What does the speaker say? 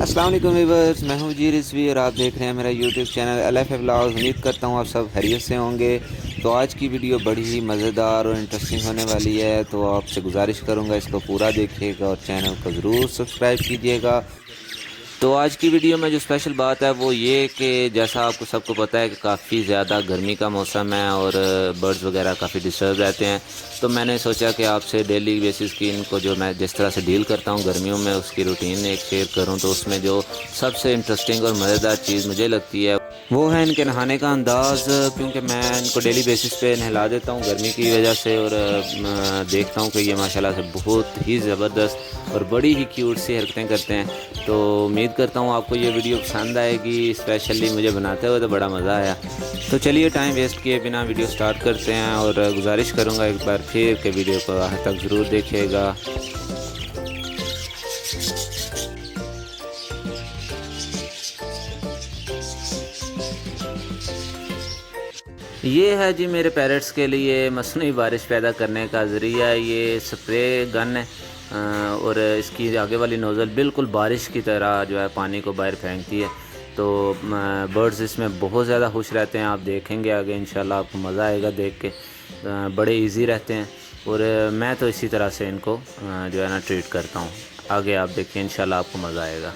अस्सलाम वालेकुम व्यूअर्स, मैं हूं जी रिजवी और आप देख रहे हैं मेरा यूट्यूब चैनल ALAIKUM व्लॉग्स। उम्मीद करता हूं आप सब खैरियत से होंगे। तो आज की वीडियो बड़ी ही मज़ेदार और इंटरेस्टिंग होने वाली है, तो आपसे गुजारिश करूंगा इसको पूरा देखिएगा और चैनल को ज़रूर सब्सक्राइब कीजिएगा। तो आज की वीडियो में जो स्पेशल बात है वो ये कि जैसा आपको सबको पता है कि काफ़ी ज़्यादा गर्मी का मौसम है और बर्ड्स वगैरह काफ़ी डिस्टर्ब रहते हैं। तो मैंने सोचा कि आपसे डेली बेसिस की इनको जो मैं जिस तरह से डील करता हूँ गर्मियों में उसकी रूटीन एक शेयर करूँ। तो उसमें जो सबसे इंटरेस्टिंग और मज़ेदार चीज़ मुझे लगती है वो है इनके नहाने का अंदाज़, क्योंकि मैं इनको डेली बेसिस पे नहला देता हूँ गर्मी की वजह से और देखता हूँ कि ये माशाल्लाह से बहुत ही ज़बरदस्त और बड़ी ही क्यूट सी हरकतें करते हैं। तो उम्मीद करता हूँ आपको ये वीडियो पसंद आएगी, स्पेशली मुझे बनाते हुए तो बड़ा मज़ा आया। तो चलिए टाइम वेस्ट किए बिना वीडियो स्टार्ट करते हैं और गुजारिश करूँगा एक बार फिर के वीडियो को आखिर तक ज़रूर देखिएगा। ये है जी मेरे पैरट्स के लिए मसनूई बारिश पैदा करने का ज़रिया। ये स्प्रे गन है और इसकी आगे वाली नोज़ल बिल्कुल बारिश की तरह जो है पानी को बाहर फेंकती है। तो बर्ड्स इसमें बहुत ज़्यादा खुश रहते हैं। आप देखेंगे आगे इंशाल्लाह आपको मज़ा आएगा देख के। बड़े इजी रहते हैं और मैं तो इसी तरह से इनको जो है ना ट्रीट करता हूँ। आगे आप देखिए इंशाल्लाह आपको मज़ा आएगा।